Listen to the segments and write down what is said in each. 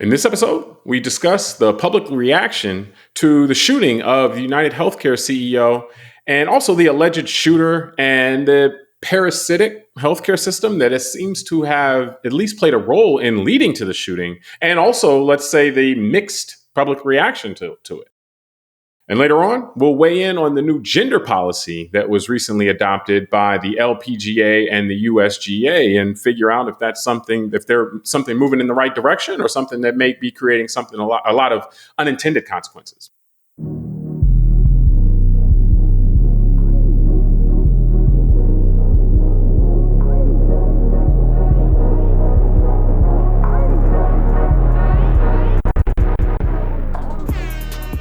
In this episode, we discuss the public reaction to the shooting of the United Healthcare CEO and also the alleged shooter and the parasitic healthcare system that it seems to have at least played a role in leading to the shooting, and also, let's say, the mixed public reaction to it. And later on, we'll weigh in on the new gender policy that was recently adopted by the LPGA and the USGA and figure out if that's something, if they're something moving in the right direction or something that may be creating something, a lot of unintended consequences.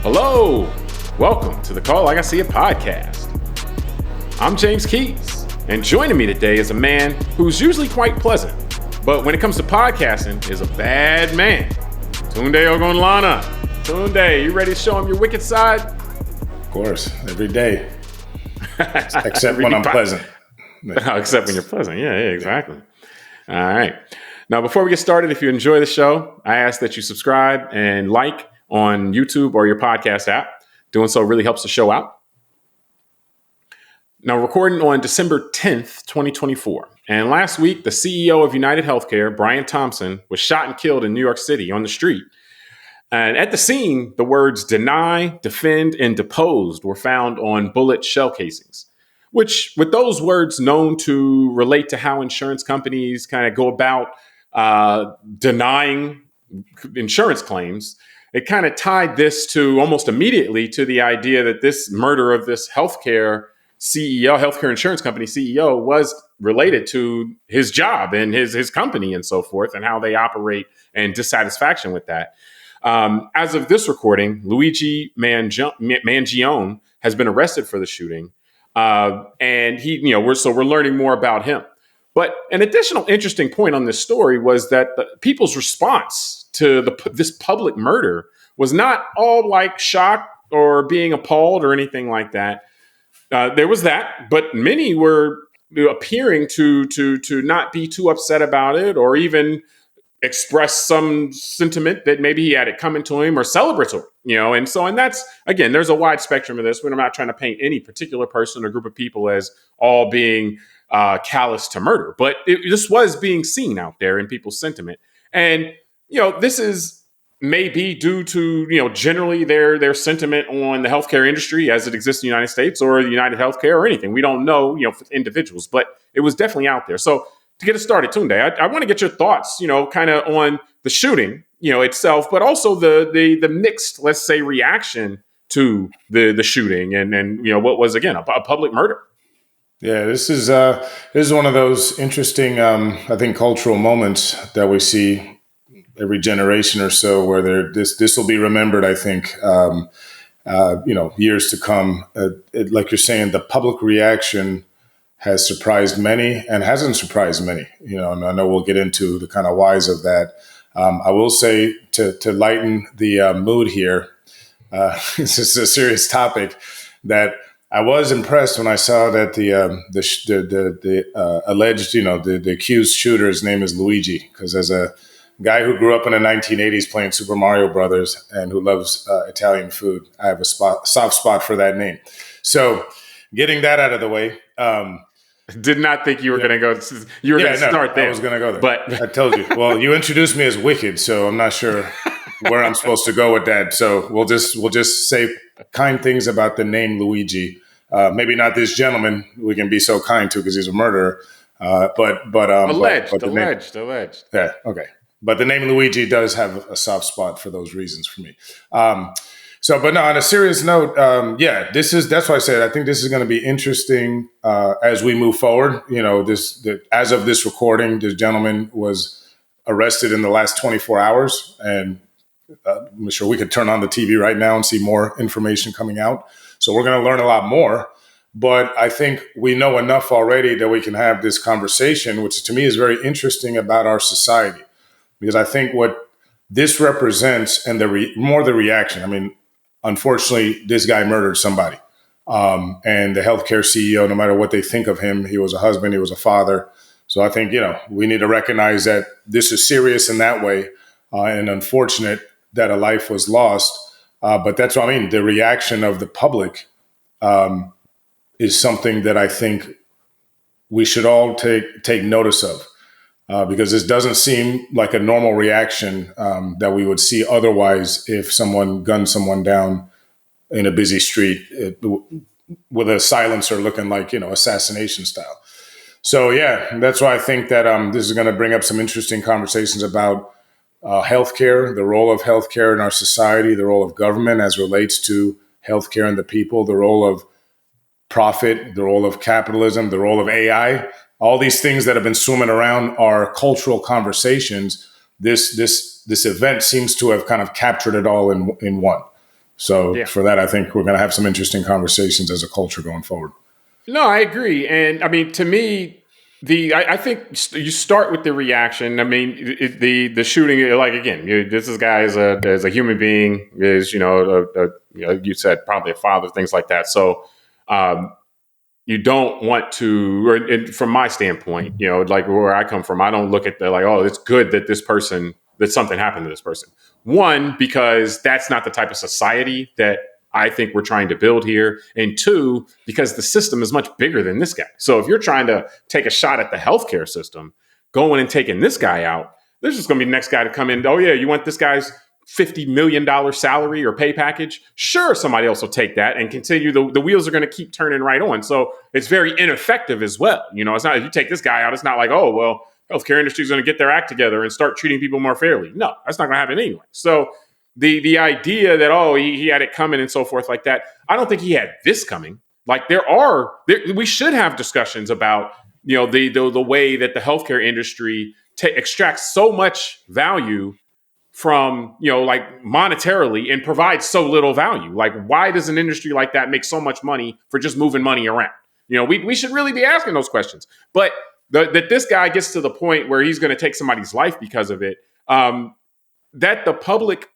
Hello. Welcome to the Call Like I See It podcast. I'm James Keys, and joining me today is a man who's usually quite pleasant, but when it comes to podcasting is a bad man. Tunde Ogunlana. Tunde, you ready to show him your wicked side? Of course, every day. Except when I'm pleasant. Except when you're pleasant. Yeah, exactly. All right. Now, before we get started, if you enjoy the show, I ask that you subscribe and like on YouTube or your podcast app. Doing so really helps the show out. Now, recording on December 10th, 2024. And last week, the CEO of United Healthcare, Brian Thompson, was shot and killed in New York City on the street. And at the scene, the words deny, defend, and deposed were found on bullet shell casings, which with those words known to relate to how insurance companies kind of go about denying insurance claims, it kind of tied this to almost immediately to the idea that this murder of this healthcare insurance company CEO was related to his job and his company and so forth and how they operate and dissatisfaction with that. As of this recording, Luigi Mangione has been arrested for the shooting. And we're learning more about him. But an additional interesting point on this story was that the people's response to this public murder was not all like shock or being appalled or anything like that. There was that, but many were appearing to not be too upset about it or even express some sentiment that maybe he had it coming to him or celebratory, and that's, again, there's a wide spectrum of this, but I'm not trying to paint any particular person or group of people as all being callous to murder, but this was being seen out there in people's sentiment. And, this is maybe due to, generally their sentiment on the healthcare industry as it exists in the United States or the United Healthcare or anything. We don't know, for individuals, but it was definitely out there. So to get us started, Tunde, I want to get your thoughts, kind of on the shooting, itself, but also the mixed, let's say, reaction to the shooting and what was, again, a public murder. Yeah, this is one of those interesting, I think, cultural moments that we see every generation or so, where this will be remembered, I think, years to come. Like you're saying, the public reaction has surprised many and hasn't surprised many. And I know we'll get into the kind of whys of that. I will say to lighten the mood here, this is a serious topic, that I was impressed when I saw that the alleged, the accused shooter's name is Luigi, because as a guy who grew up in the 1980s playing Super Mario Brothers and who loves Italian food, I have a soft spot for that name. So getting that out of the way. Did not think you were going to go. You were going to start there. I was going to go there, but I told you. Well, you introduced me as wicked, so I'm not sure where I'm supposed to go with that. So we'll just say kind things about the name Luigi. Maybe not this gentleman we can be so kind to because he's a murderer. But alleged. Yeah. Okay. But the name Luigi does have a soft spot for those reasons for me. But no, on a serious note, that's why I said I think this is going to be interesting as we move forward. As of this recording, this gentleman was arrested in the last 24 hours, and I'm sure we could turn on the TV right now and see more information coming out. So we're going to learn a lot more. But I think we know enough already that we can have this conversation, which to me is very interesting about our society, because I think what this represents and the reaction. I mean, unfortunately, this guy murdered somebody. And the healthcare CEO, no matter what they think of him, he was a husband, he was a father. So I think, we need to recognize that this is serious in that way. and unfortunate that a life was lost. But that's what I mean. The reaction of the public is something that I think we should all take notice of, because this doesn't seem like a normal reaction that we would see otherwise if someone gunned someone down in a busy street with a silencer looking like, assassination style. So, yeah, that's why I think that this is going to bring up some interesting conversations about healthcare, the role of healthcare in our society, the role of government as relates to healthcare and the people, the role of profit, the role of capitalism, the role of AI. All these things that have been swimming around are cultural conversations. This event seems to have kind of captured it all in one. So for that, I think we're going to have some interesting conversations as a culture going forward. No, I agree. And I mean, to me, I think you start with the reaction. I mean, the shooting, like, again, this guy is a human being, is, you said probably a father, things like that. So you don't want to, or from my standpoint, like where I come from, I don't look at it's good that that something happened to this person. One, because that's not the type of society that I think we're trying to build here. And two, because the system is much bigger than this guy. So if you're trying to take a shot at the healthcare system, going and taking this guy out, there's just going to be the next guy to come in. Oh, yeah, you want this guy's $50 million salary or pay package? Sure, somebody else will take that and continue. The wheels are going to keep turning right on. So it's very ineffective as well. It's not, if you take this guy out, it's not like, oh, well, healthcare industry is going to get their act together and start treating people more fairly. No, that's not going to happen anyway. So the idea that, he had it coming and so forth like that, I don't think he had this coming. Like we should have discussions about, the way that the healthcare industry extracts so much value from, like monetarily, and provides so little value. Like, why does an industry like that make so much money for just moving money around? We should really be asking those questions. But that this guy gets to the point where he's going to take somebody's life because of it, that the public,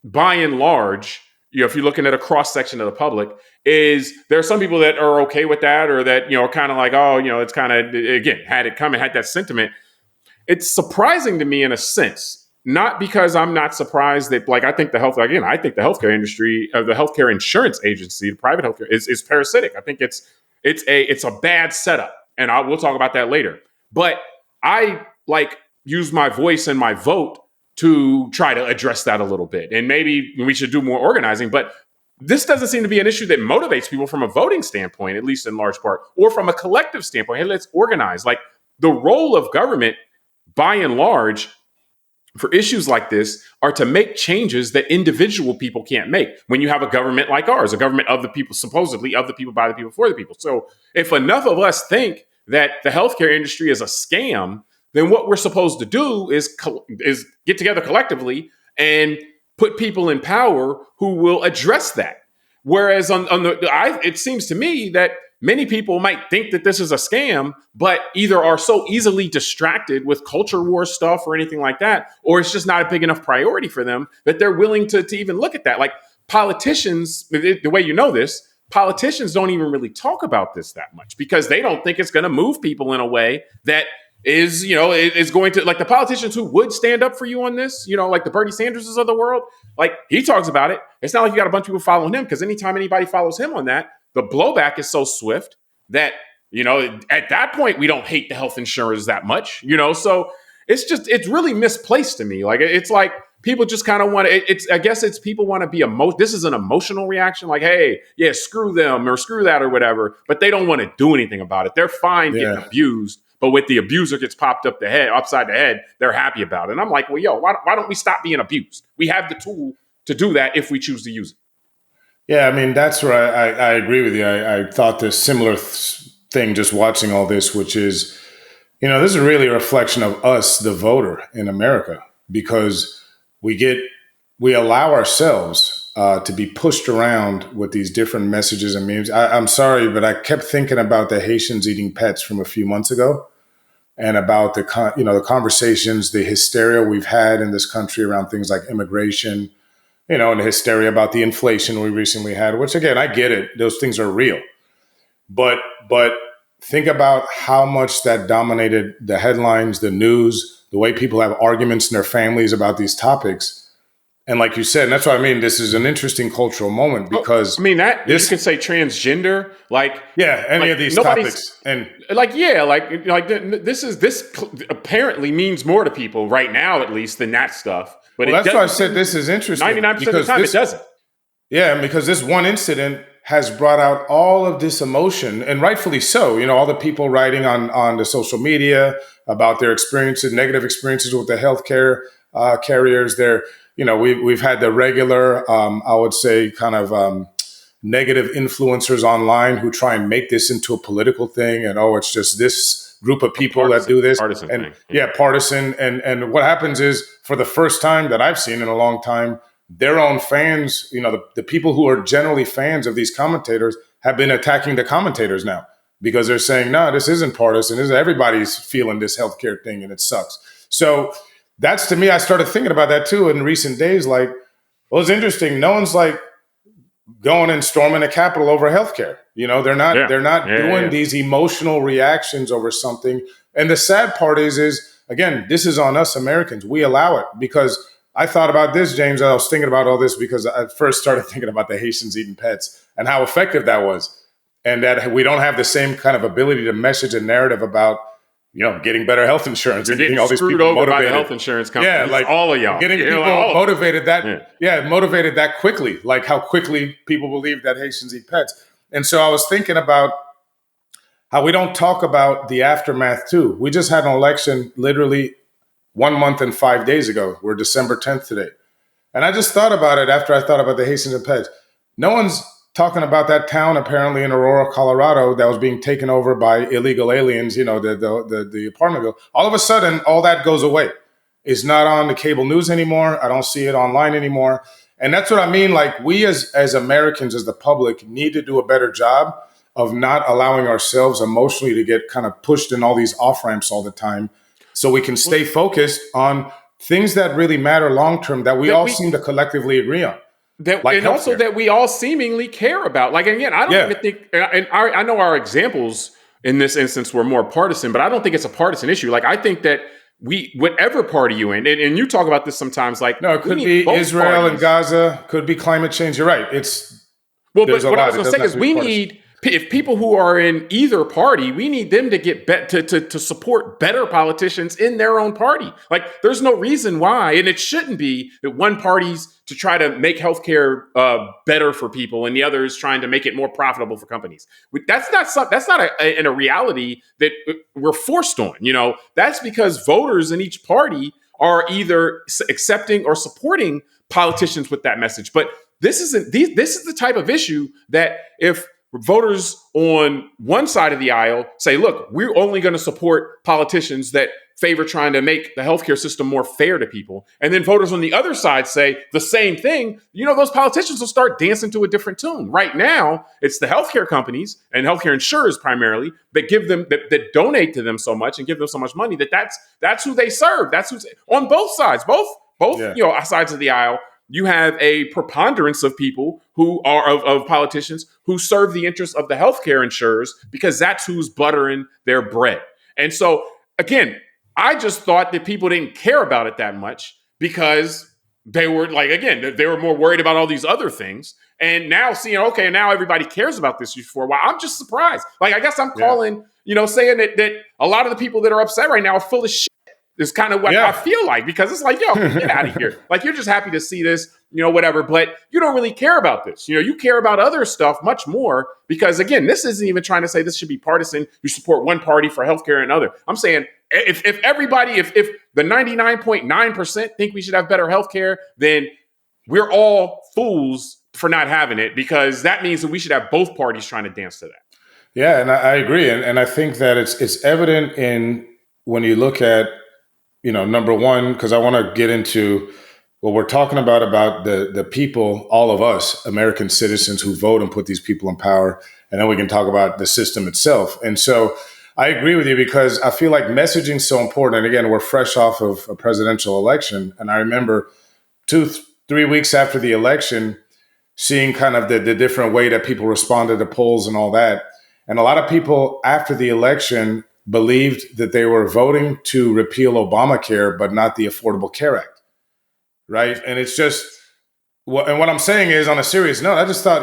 by and large, if you're looking at a cross section of the public, is there are some people that are okay with that, or that, are kind of like, it's kind of, again, had it coming, had that sentiment. It's surprising to me in a sense, not because I'm not surprised that, like, I think the healthcare industry, the healthcare insurance agency, the private healthcare is parasitic. I think it's a bad setup, and we'll talk about that later. But I use my voice and my vote to try to address that a little bit. And maybe we should do more organizing, but this doesn't seem to be an issue that motivates people from a voting standpoint, at least in large part, or from a collective standpoint. Hey, let's organize. Like, the role of government, by and large, for issues like this, are to make changes that individual people can't make. When you have a government like ours, a government of the people, supposedly of the people, by the people, for the people. So if enough of us think that the healthcare industry is a scam, then what we're supposed to do is get together collectively and put people in power who will address that. Whereas it seems to me that many people might think that this is a scam, but either are so easily distracted with culture war stuff or anything like that, or it's just not a big enough priority for them that they're willing to even look at that. Like, politicians, the way politicians don't even really talk about this that much, because they don't think it's going to move people in a way that is going to, like, the politicians who would stand up for you on this, like the Bernie Sanderses of the world, like, he talks about it. It's not like you got a bunch of people following him, because anytime anybody follows him on that, the blowback is so swift that, at that point, we don't hate the health insurers that much, so it's really misplaced to me. Like, it's like people just kind of want to, I guess it's people want to be this is an emotional reaction, like, hey, yeah, screw them or screw that or whatever, but they don't want to do anything about it. They're fine getting abused. But with the abuser gets popped upside the head, they're happy about it. And I'm like, well, yo, why don't we stop being abused? We have the tool to do that if we choose to use it. Yeah, I mean, that's where I agree with you. I thought this similar thing just watching all this, which is, this is really a reflection of us, the voter in America, because we allow ourselves to be pushed around with these different messages and memes. I'm sorry, but I kept thinking about the Haitians eating pets from a few months ago, and about the conversations, the hysteria we've had in this country around things like immigration, and the hysteria about the inflation we recently had, which, again, I get it. Those things are real. But think about how much that dominated the headlines, the news, the way people have arguments in their families about these topics. And like you said, and that's what I mean, this is an interesting cultural moment because that this, you could say transgender, any of these topics, and this apparently means more to people right now, at least, than that stuff. But that's why I said this is interesting. 99% of the time, it doesn't. Yeah, because this one incident has brought out all of this emotion, and rightfully so. All the people writing on the social media about their experiences, negative experiences with the healthcare carriers. We've had the regular, I would say, kind of negative influencers online who try and make this into a political thing, and it's just this group of people that do this, partisan thing. Partisan. And what happens is, for the first time that I've seen in a long time, their own fans, the people who are generally fans of these commentators, have been attacking the commentators now because they're saying, no, this isn't partisan. Everybody's feeling this healthcare thing and it sucks. So that's, to me, I started thinking about that too in recent days. It's interesting. No one's going and storming the Capitol over healthcare. They're not doing these emotional reactions over something. And the sad part is again, this is on us Americans. We allow it because I thought about this, James. I was thinking about all this because I first started thinking about the Haitians eating pets and how effective that was. And that we don't have the same kind of ability to message a narrative about, getting better health insurance. You're getting all these people motivated by the health insurance companies. Yeah, all of y'all. Getting people motivated motivated that quickly, like how quickly people believe that Haitians eat pets. And so I was thinking about how we don't talk about the aftermath too. We just had an election literally 1 month and 5 days ago. We're December 10th today. And I just thought about it after I thought about the Haitians and pets. No one's talking about that town apparently in Aurora, Colorado, that was being taken over by illegal aliens, the apartment bill. All of a sudden, all that goes away. It's not on the cable news anymore. I don't see it online anymore. And that's what I mean. We as Americans, as the public, need to do a better job of not allowing ourselves emotionally to get kind of pushed in all these off-ramps all the time, so we can stay focused on things that really matter long-term that we all seem to collectively agree on. Also that we all seemingly care about. Again, I don't even think, and I know our examples in this instance were more partisan, but I don't think it's a partisan issue. I think that whatever party you in, and you talk about this sometimes, it could be Israel parties. And Gaza, could be climate change. You're right. But what I was going to say is we need, if people who are in either party, we need them to get to support better politicians in their own party. There's no reason why, and it shouldn't be that one party's to try to make healthcare better for people, and the other is trying to make it more profitable for companies. That's not a reality that we're forced on. That's because voters in each party are either accepting or supporting politicians with that message. But this is the type of issue that if voters on one side of the aisle say, look, we're only going to support politicians that favor trying to make the healthcare system more fair to people. And then voters on the other side say the same thing. Those politicians will start dancing to a different tune. Right now, it's the healthcare companies and healthcare insurers primarily that give them that donate to them so much and give them so much money that's who they serve. That's who's on both sides, both sides of the aisle. You have a preponderance of people who are of politicians who serve the interests of the healthcare insurers because that's who's buttering their bread. And so, again, I just thought that people didn't care about it that much because they were they were more worried about all these other things. And now seeing, now everybody cares about this issue for a while. I'm just surprised. I guess I'm calling, saying that a lot of the people that are upset right now are full of shit. Is kind of what I feel like, because it's get out of here. You're just happy to see this, whatever, but you don't really care about this. You care about other stuff much more because, again, this isn't even trying to say this should be partisan. You support one party for healthcare and another. I'm saying if the 99.9% think we should have better healthcare, then we're all fools for not having it, because that means that we should have both parties trying to dance to that. Yeah, and I agree. And I think that it's evident in when you look at, number one, because I want to get into what we're talking about the people, all of us, American citizens who vote and put these people in power. And then we can talk about the system itself. And so I agree with you because I feel like messaging is so important. And again, we're fresh off of a presidential election. And I remember 2-3 weeks after the election, seeing kind of the different way that people responded to polls and all that. And a lot of people after the election believed that they were voting to repeal Obamacare, but not the Affordable Care Act, right? And it's just, and what I'm saying is, on a serious note, I just thought,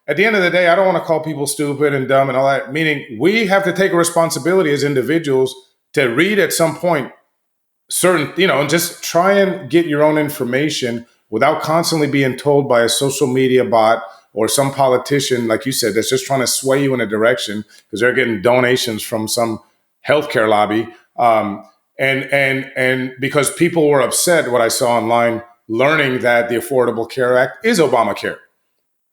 at the end of the day, I don't want to call people stupid and dumb and all that, meaning we have to take a responsibility as individuals to read at some point certain, and just try and get your own information without constantly being told by a social media bot or some politician, like you said, that's just trying to sway you in a direction because they're getting donations from some healthcare lobby. And because people were upset, what I saw online, learning that the Affordable Care Act is Obamacare.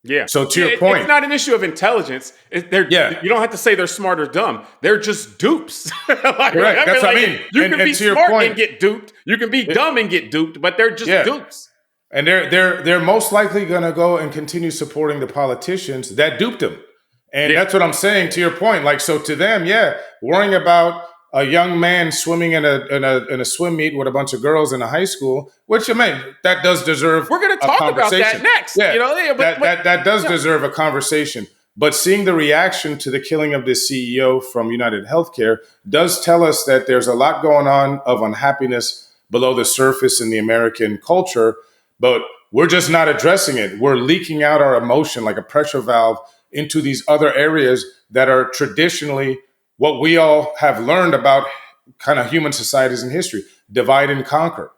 Yeah. So to your point, it's not an issue of intelligence. You don't have to say they're smart or dumb. They're just dupes. Correct. That's what I mean. You can be smart and get duped. You can be dumb and get duped, but they're just dupes. And they're most likely going to go and continue supporting the politicians that duped them. And that's what I'm saying, to your point. Like, so to them, worrying about a young man swimming in a swim meet with a bunch of girls in a high school, which, I mean, that does deserve. We're going to talk about that next. Yeah, that does deserve a conversation. But seeing the reaction to the killing of this CEO from United Healthcare does tell us that there's a lot going on of unhappiness below the surface in the American culture, but we're just not addressing it. We're leaking out our emotion like a pressure valve into these other areas that are traditionally what we all have learned about kind of human societies in history: divide and conquer,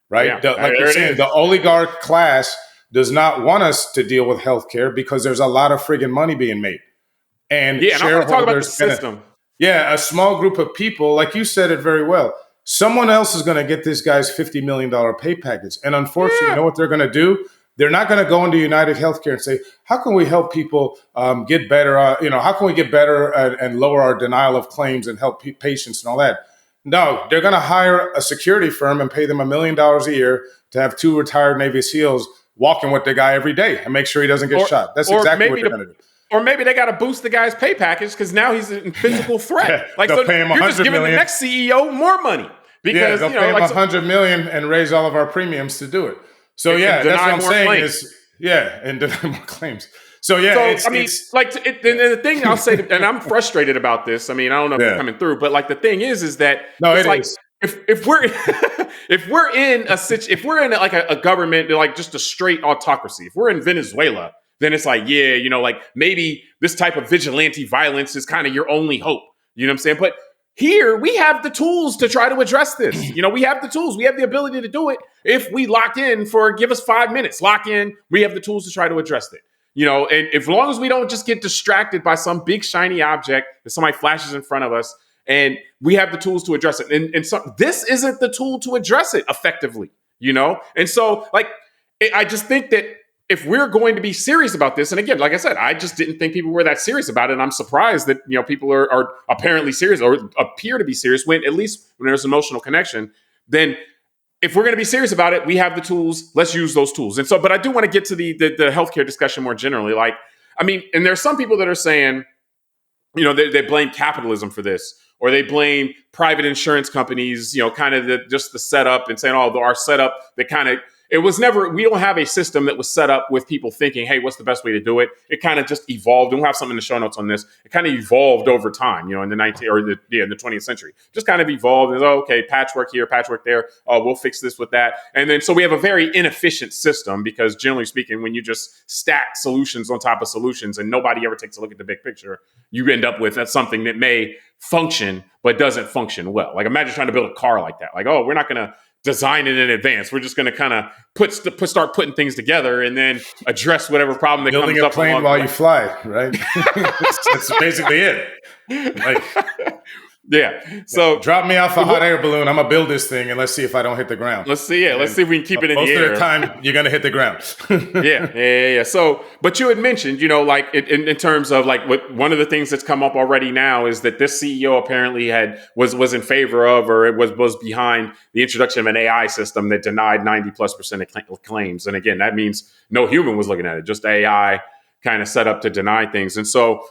right? Like you're saying, the oligarch class does not want us to deal with healthcare because there's a lot of friggin' money being made. And and I want to talk about the system. A small group of people, like you said it very well, someone else is going to get this guy's $50 million pay package. And unfortunately, you know what they're going to do? They're not going to go into United Healthcare and say, how can we help people get better? How can we get better and lower our denial of claims and help patients and all that? No, they're going to hire a security firm and pay them $1 million a year to have 2 retired Navy SEALs walking with the guy every day and make sure he doesn't get shot. That's exactly what they're going to do. Or maybe they got to boost the guy's pay package because now he's in physical threat. They'll pay him you're just giving million. The next CEO more money. Because, they'll pay him $100 million and raise all of our premiums to do it. So that's what I'm saying claims. And deny more claims. So the thing I'll say, and I'm frustrated about this. I mean, I don't know if it's coming through, but like the thing is that if we're if we're in a government like just a straight autocracy, if we're in Venezuela, then it's like maybe this type of vigilante violence is kind of your only hope. You know what I'm saying? But here, we have the tools to try to address this. We have the tools. We have the ability to do it. If we lock in give us 5 minutes, lock in, we have the tools to try to address it. And as long as we don't just get distracted by some big shiny object that somebody flashes in front of us, and we have the tools to address it. And so this isn't the tool to address it effectively, And so, I just think that if we're going to be serious about this, and again, like I said, I just didn't think people were that serious about it. And I'm surprised that, people are apparently serious or appear to be serious when there's emotional connection. Then if we're going to be serious about it, we have the tools. Let's use those tools. And so, but I do want to get to the healthcare discussion more generally. And there's some people that are saying, they blame capitalism for this, or they blame private insurance companies, kind of just the setup and saying, our setup that kind of, we don't have a system that was set up with people thinking, hey, what's the best way to do it? It kind of just evolved. And we'll have something in the show notes on this. It kind of evolved over time, in the 20th century. Just kind of evolved. And, okay, patchwork here, patchwork there. Oh, we'll fix this with that. And then, so we have a very inefficient system because generally speaking, when you just stack solutions on top of solutions and nobody ever takes a look at the big picture, you end up with something that may function, but doesn't function well. Like imagine trying to build a car like that. Like, we're not going to design it in advance. We're just going to kind of start putting things together and then address whatever problem that building comes up. Building a plane while you fly, right? That's basically it. So drop me off a hot air balloon. I'm gonna build this thing and let's see if I don't hit the ground. Let's see it. Let's see if we can keep it in the air. Most of the time, you're gonna hit the ground. Yeah. So, but you had mentioned, in terms of one of the things that's come up already now is that this CEO apparently was in favor of, or it was behind the introduction of an AI system that denied 90+% of claims. And again, that means no human was looking at it, just AI kind of set up to deny things. And so,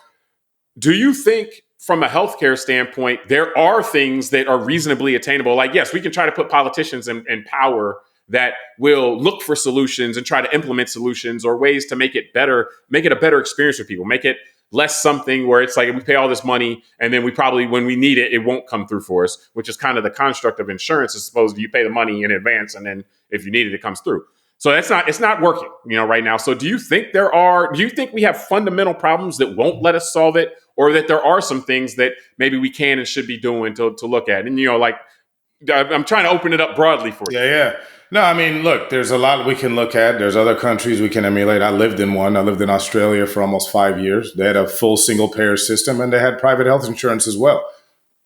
do you think, from a healthcare standpoint, there are things that are reasonably attainable? Like, yes, we can try to put politicians in power that will look for solutions and try to implement solutions or ways to make it better, make it a better experience for people, make it less something where it's like we pay all this money and then we probably, when we need it, it won't come through for us, which is kind of the construct of insurance. Is supposed you pay the money in advance and then if you need it, it comes through. So it's not working, right now. So do you think we have fundamental problems that won't let us solve it, or that there are some things that maybe we can and should be doing to look at? And, like, I'm trying to open it up broadly for you. Yeah. No, I mean, look, there's a lot we can look at. There's other countries we can emulate. I lived in one. I lived in Australia for almost 5 years. They had a full single payer system and they had private health insurance as well.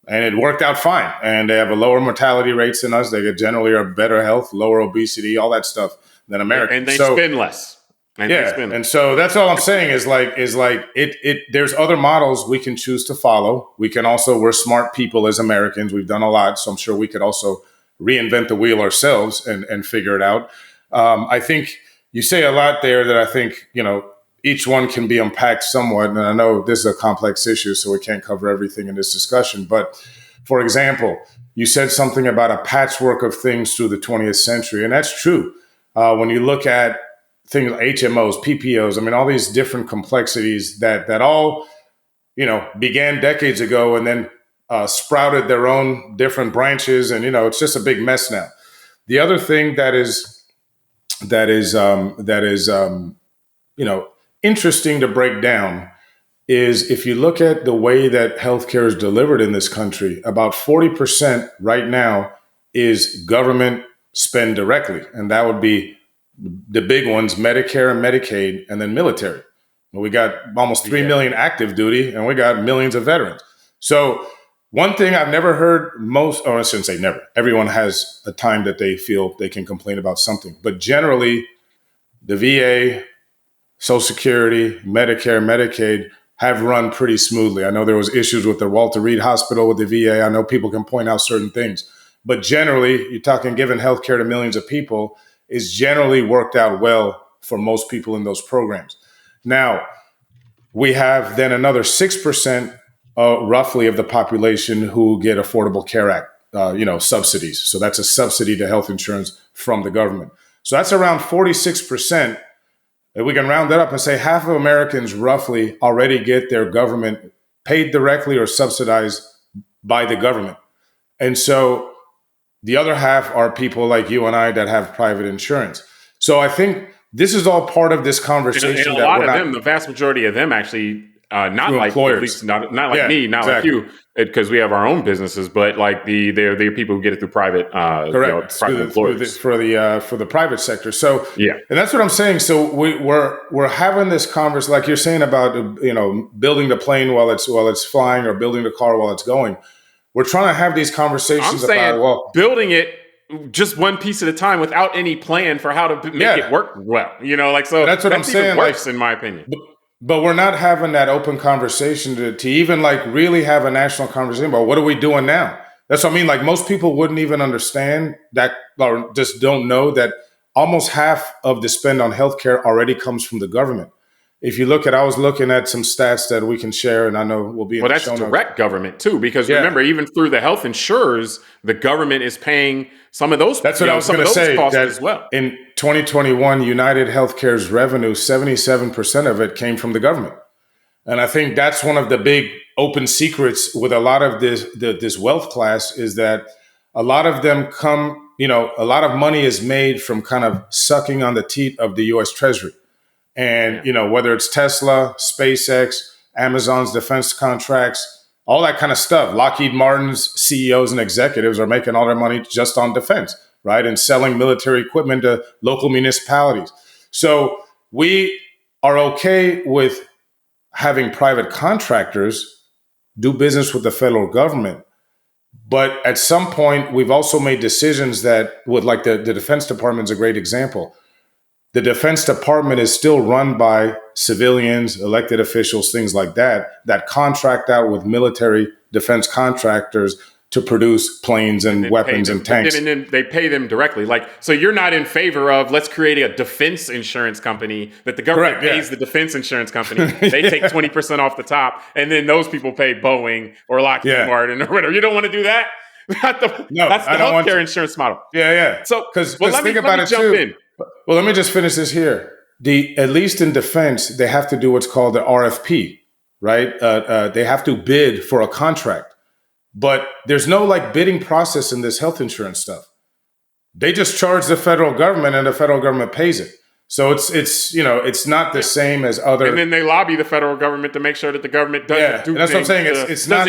And it worked out fine. And they have a lower mortality rates than us. They generally are better health, lower obesity, all that stuff than America. And they spend less. And so that's all I'm saying is there's other models we can choose to follow. We can also, we're smart people as Americans. We've done a lot. So I'm sure we could also reinvent the wheel ourselves and figure it out. I think you say a lot there that I think, each one can be unpacked somewhat. And I know this is a complex issue, so we can't cover everything in this discussion. But for example, you said something about a patchwork of things through the 20th century. And that's true. When you look at things like HMOs, PPOs, I mean, all these different complexities that all, began decades ago and then sprouted their own different branches. And, it's just a big mess now. The other thing that is interesting to break down is if you look at the way that healthcare is delivered in this country, about 40% right now is government spend directly. And that would be the big ones, Medicare and Medicaid, and then military. We got almost 3 million active duty and we got millions of veterans. So one thing I've never heard I shouldn't say never, everyone has a time that they feel they can complain about something, but generally the VA, Social Security, Medicare, Medicaid have run pretty smoothly. I know there was issues with the Walter Reed Hospital with the VA. I know people can point out certain things, but generally you're talking giving healthcare to millions of people is generally worked out well for most people in those programs. Now, we have then another 6% roughly of the population who get Affordable Care Act, subsidies. So that's a subsidy to health insurance from the government. So that's around 46%. And we can round that up and say half of Americans roughly already get their government paid directly or subsidized by the government. And so the other half are people like you and I that have private insurance. So I think this is all part of this conversation. And a lot of them, the vast majority of them actually, not like employers. At least not like me, not exactly. Like you, because we have our own businesses, but like they're people who get it through private, correct, private employers for the private sector. So yeah, and that's what I'm saying. So we're having this conversation, like you're saying about building the plane while it's flying or building the car while it's going. We're trying to have these conversations about building it just one piece at a time without any plan for how to make it work well. So that's what I'm saying. Even worse, in my opinion. But we're not having that open conversation to even really have a national conversation about what are we doing now. That's what I mean. Like most people wouldn't even understand that or just don't know that almost half of the spend on healthcare already comes from the government. If you look at, I was looking at some stats that we can share, and I know we'll be in the show notes. Well, that's direct government too, because remember, even through the health insurers, the government is paying some of those. That's what I was going to say. Costs as well. In 2021, United Healthcare's revenue, 77% of it came from the government, and I think that's one of the big open secrets with a lot of this wealth class is that a lot of them come. A lot of money is made from kind of sucking on the teat of the U.S. Treasury. And, whether it's Tesla, SpaceX, Amazon's defense contracts, all that kind of stuff. Lockheed Martin's CEOs and executives are making all their money just on defense, right? And selling military equipment to local municipalities. So we are okay with having private contractors do business with the federal government. But at some point, we've also made decisions that would, like the Defense Department is a great example. The Defense Department is still run by civilians, elected officials, things like that contract out with military defense contractors to produce planes and weapons and tanks. And then they pay them directly. So you're not in favor of, let's create a defense insurance company that the government pays the defense insurance company. They take 20% off the top, and then those people pay Boeing or Lockheed Martin or whatever. You don't want to do that? That's the healthcare insurance model. Yeah. So, because think about it too. Well, let me just finish this here. At least in defense, they have to do what's called the RFP, right? They have to bid for a contract, but there's no like bidding process in this health insurance stuff. They just charge the federal government, and the federal government pays it. So it's not the same as other. And then they lobby the federal government to make sure that the government doesn't do. That's what I'm saying. It's not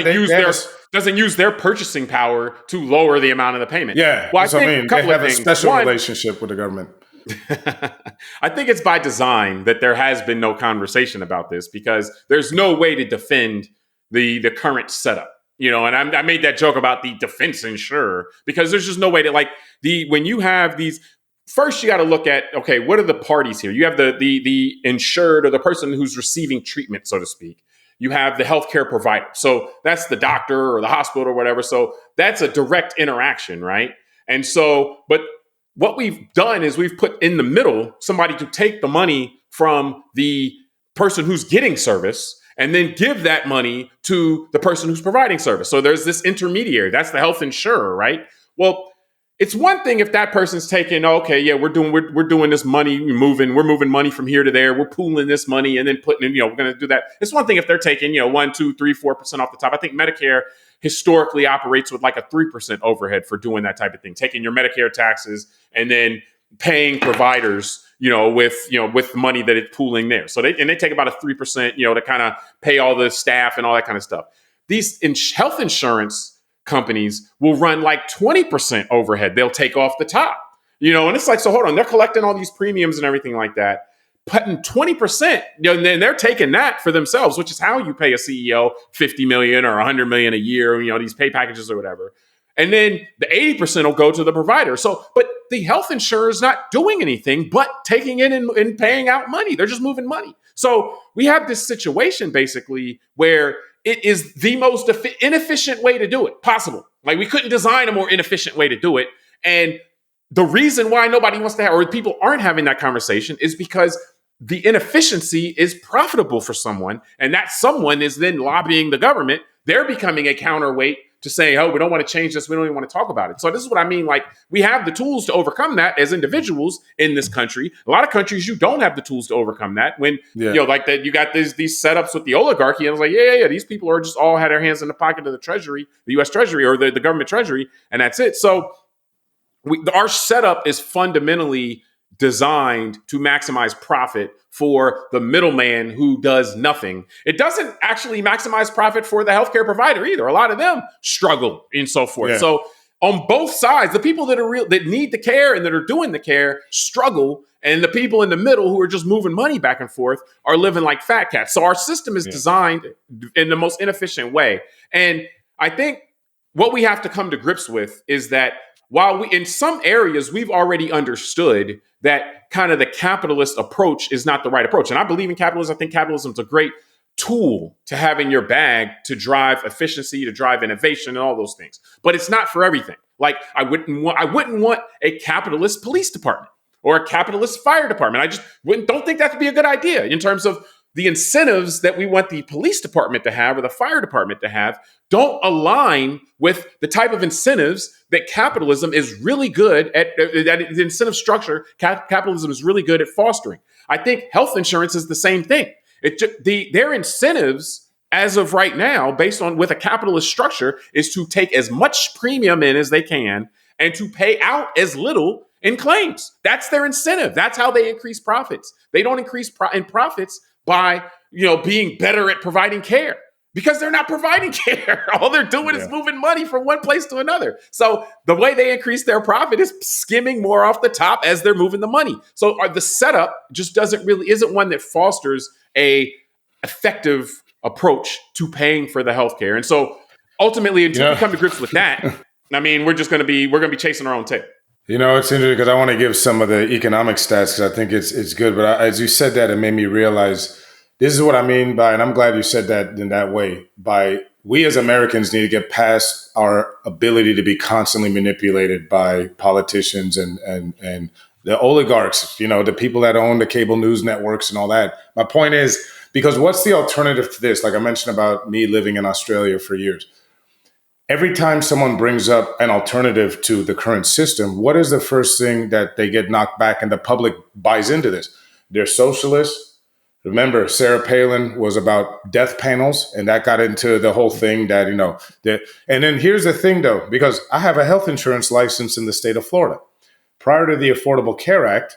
doesn't use their purchasing power to lower the amount of the payment. Yeah, well, that's what I mean. They have a special relationship with the government. I think it's by design that there has been no conversation about this, because there's no way to defend the current setup. And I made that joke about the defense insurer, because there's just no way to when you have these. First, you got to look at, okay, what are the parties here? You have the insured, or the person who's receiving treatment, so to speak. You have the healthcare provider. So that's the doctor or the hospital or whatever. So that's a direct interaction, right? And so, but what we've done is we've put in the middle somebody to take the money from the person who's getting service and then give that money to the person who's providing service. So there's this intermediary. That's the health insurer, right? Well, it's one thing if that person's taking, okay, yeah, we're doing this money, we're moving money from here to there, we're pooling this money and then putting in, we're going to do that. It's one thing if they're taking, 1, 2, 3, 4% off the top. I think Medicare historically operates with like a 3% overhead for doing that type of thing, taking your Medicare taxes and then paying providers, with money that it's pooling there. So they take about a 3%, to kind of pay all the staff and all that kind of stuff. These health insurance companies will run like 20% overhead. They'll take off the top, and it's like, so hold on, they're collecting all these premiums and everything like that, putting 20%, and then they're taking that for themselves, which is how you pay a CEO $50 million or $100 million a year, these pay packages or whatever. And then the 80% will go to the provider. So, but the health insurer is not doing anything but taking in and paying out money. They're just moving money. So we have this situation basically where it is the most inefficient way to do it possible. Like, we couldn't design a more inefficient way to do it. And the reason why nobody wants to have, or people aren't having that conversation, is because the inefficiency is profitable for someone. And that someone is then lobbying the government. They're becoming a counterweight to say, oh, we don't want to change this. We don't even want to talk about it. So this is what I mean. Like, we have the tools to overcome that as individuals in this country. A lot of countries, you don't have the tools to overcome that. When, like that, you got these setups with the oligarchy. And it's like, yeah. These people are just all had their hands in the pocket of the Treasury, the U.S. Treasury, or the government Treasury. And that's it. So our setup is fundamentally designed to maximize profit for the middleman who does nothing. It doesn't actually maximize profit for the healthcare provider either. A lot of them struggle and so forth. Yeah. So on both sides, the people that are that need the care and that are doing the care struggle, and the people in the middle who are just moving money back and forth are living like fat cats. So our system is designed in the most inefficient way. And I think what we have to come to grips with is that while in some areas we've already understood that kind of the capitalist approach is not the right approach. And I believe in capitalism. I think capitalism is a great tool to have in your bag to drive efficiency, to drive innovation, and all those things. But it's not for everything. Like, I wouldn't want a capitalist police department or a capitalist fire department. I just don't think that would be a good idea in terms of the incentives that we want the police department to have or the fire department to have don't align with the type of incentives that capitalism is really good at, that the incentive structure capitalism is really good at fostering. I think health insurance is the same thing. Their incentives as of right now, based on with a capitalist structure, is to take as much premium in as they can and to pay out as little in claims. That's their incentive. That's how they increase profits. They don't increase in profits by being better at providing care, because they're not providing care. All they're doing is moving money from one place to another. So the way they increase their profit is skimming more off the top as they're moving the money. So the setup just isn't one that fosters a effective approach to paying for the healthcare. And so ultimately, until we come to grips with that, I mean, we're going to be chasing our own tail. It's interesting because I want to give some of the economic stats because I think it's good. But as you said that, it made me realize this is what I mean by, and I'm glad you said that in that way, by we as Americans need to get past our ability to be constantly manipulated by politicians and the oligarchs, the people that own the cable news networks and all that. My point is, because what's the alternative to this? Like I mentioned about me living in Australia for years. Every time someone brings up an alternative to the current system, what is the first thing that they get knocked back and the public buys into this? They're socialists. Remember, Sarah Palin was about death panels, and that got into the whole thing that, and then here's the thing, though, because I have a health insurance license in the state of Florida. Prior to the Affordable Care Act,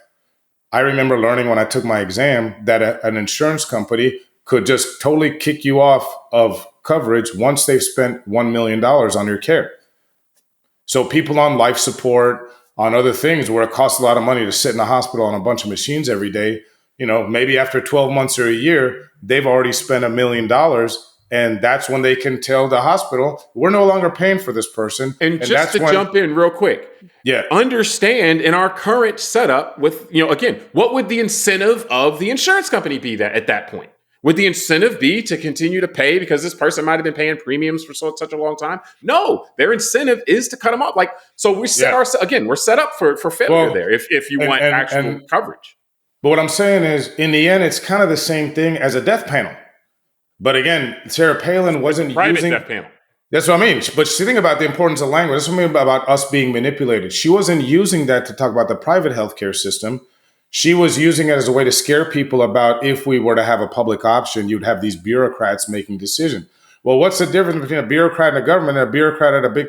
I remember learning when I took my exam that an insurance company could just totally kick you off of coverage once they've spent $1 million on your care. So people on life support, on other things where it costs a lot of money to sit in a hospital on a bunch of machines every day, maybe after 12 months or a year, they've already spent $1 million. And that's when they can tell the hospital, we're no longer paying for this person. And just to jump in real quick, understand in our current setup with, again, what would the incentive of the insurance company be at that point? Would the incentive be to continue to pay because this person might have been paying premiums for such a long time? No, their incentive is to cut them off. So we set we're set up for failure there if you want actual coverage. But what I'm saying is, in the end, it's kind of the same thing as a death panel. But again, Sarah Palin wasn't using death panel. That's what I mean. But she think about the importance of language. That's what I mean about us being manipulated. She wasn't using that to talk about the private healthcare system. She was using it as a way to scare people about if we were to have a public option, you'd have these bureaucrats making decisions. Well, what's the difference between a bureaucrat in a government and a bureaucrat at a big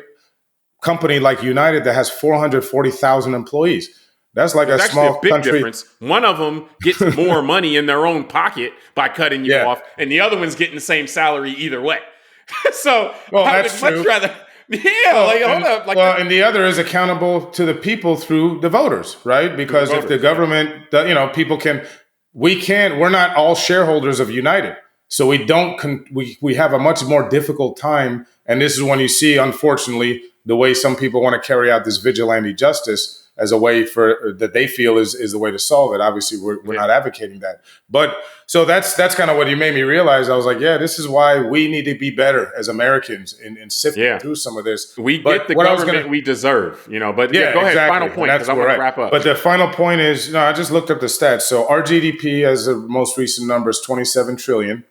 company like United that has 440,000 employees? That's like a small big country. Difference. One of them gets more money in their own pocket by cutting you off, and the other one's getting the same salary either way. So I would much rather. And the other is accountable to the people through the voters, right? Because if the government, we're not all shareholders of United. So we have a much more difficult time. And this is when you see, unfortunately, the way some people want to carry out this vigilante justice as a way that they feel is the way to solve it. Obviously, we're not advocating that. But so that's kind of what you made me realize. I was like, this is why we need to be better as Americans in sifting through some of this. We get the government we deserve, but go ahead, exactly. Final point, because I want to wrap up. But the final point is, I just looked up the stats. So our GDP, as the most recent number, is $27 trillion.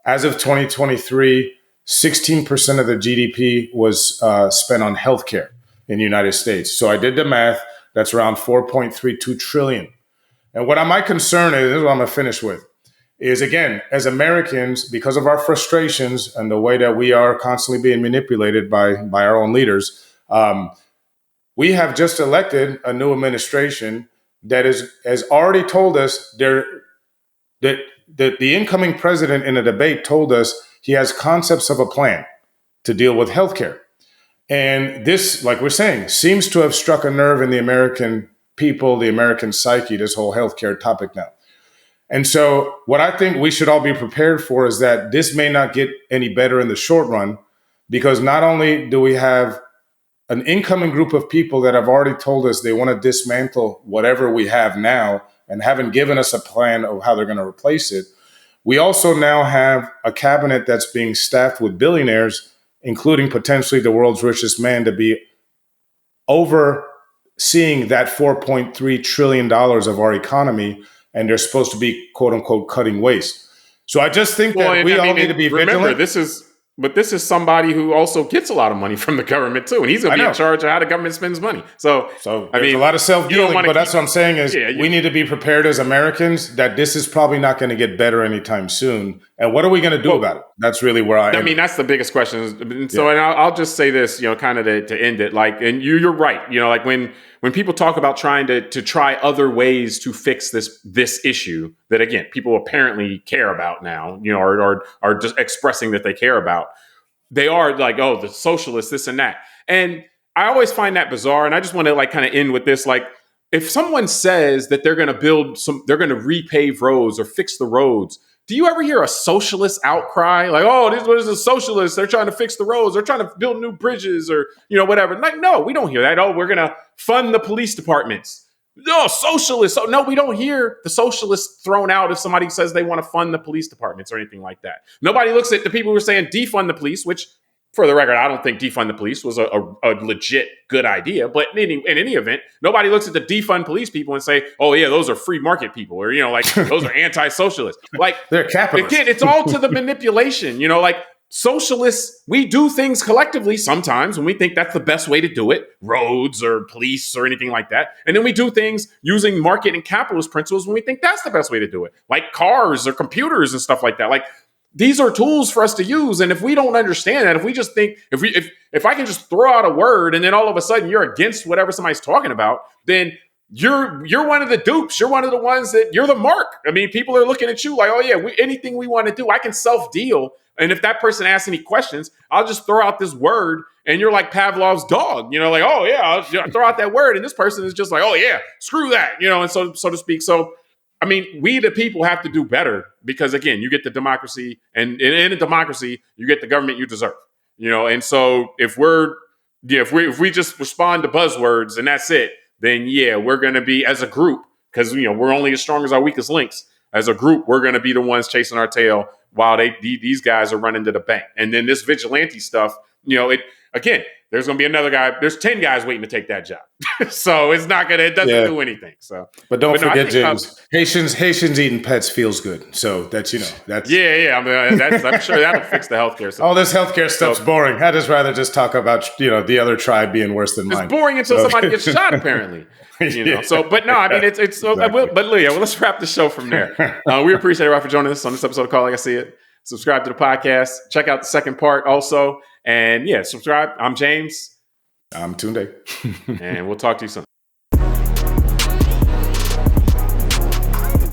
As of 2023, 16% of the GDP was spent on healthcare in the United States. So I did the math. That's around 4.32 trillion. And my concern is, this is what I'm going to finish with, is again, as Americans, because of our frustrations and the way that we are constantly being manipulated by our own leaders, we have just elected a new administration that has already told us that the incoming president in a debate told us he has concepts of a plan to deal with healthcare. And this, like we're saying, seems to have struck a nerve in the American people, the American psyche, this whole healthcare topic now. And so what I think we should all be prepared for is that this may not get any better in the short run, because not only do we have an incoming group of people that have already told us they want to dismantle whatever we have now and haven't given us a plan of how they're going to replace it, we also now have a cabinet that's being staffed with billionaires, including potentially the world's richest man, to be overseeing that $4.3 trillion of our economy. And they're supposed to be, quote unquote, cutting waste. So I just think that we all need to be vigilant. This is somebody who also gets a lot of money from the government too, and he's going to be in charge of how the government spends money. So there's a lot of self-dealing, but that's what I'm saying is we need to be prepared as Americans that this is probably not going to get better anytime soon. And what are we going to do about it? That's really where I am. I mean, that's the biggest question. So, and I'll just say this, kind of to end it. And you're right. When people talk about trying to try other ways to fix this issue that, again, people apparently care about now, or are just expressing that they care about, they are like, oh, the socialists, this and that. And I always find that bizarre. And I just want to kind of end with this. If someone says that they're going to they're going to repave roads or fix the roads, do you ever hear a socialist outcry? What is a socialist? They're trying to fix the roads. They're trying to build new bridges or, whatever. No, we don't hear that. Oh, we're going to fund the police departments. No, socialists. Oh, no, we don't hear the socialists thrown out if somebody says they want to fund the police departments or anything like that. Nobody looks at the people who are saying defund the police, which, for the record, I don't think defund the police was a legit good idea. But in any event, nobody looks at the defund police people and say, oh, yeah, those are free market people, or, those are anti-socialists. They're capitalists. Again, it's all to the manipulation. socialists, we do things collectively sometimes when we think that's the best way to do it, roads or police or anything like that. And then we do things using market and capitalist principles when we think that's the best way to do it, like cars or computers and stuff like that. Like, these are tools for us to use. And if we don't understand that, if we just think, if I can just throw out a word and then all of a sudden you're against whatever somebody's talking about, then you're one of the dupes. You're one of the ones that you're the mark. I mean, people are looking at you like, oh yeah, anything we want to do, I can self-deal. And if that person asks any questions, I'll just throw out this word and you're like Pavlov's dog, like, oh yeah, I'll throw out that word. And this person is just like, oh yeah, screw that, and so to speak. So, I mean, we the people have to do better because again, you get the democracy and in a democracy, you get the government you deserve, And so if we just respond to buzzwords and that's it, then yeah, we're going to be as a group, because, we're only as strong as our weakest links. As a group, we're going to be the ones chasing our tail while these guys are running to the bank. And then this vigilante stuff, again, there's going to be another guy. There's 10 guys waiting to take that job. So it doesn't do anything. So, but don't forget, James, Haitians eating pets feels good. So that's. Yeah. I mean, I'm sure that'll fix the healthcare stuff. All this healthcare stuff's boring. I'd just rather just talk about, the other tribe being worse than mine. It's boring until somebody gets shot, apparently. So, but no, I mean, it's exactly. But Leo, let's wrap the show from there. We appreciate everybody for joining us on this episode of Call Like I See It. Subscribe to the podcast. Check out the second part also. And yeah, subscribe. I'm James. I'm Tunde. And we'll talk to you soon.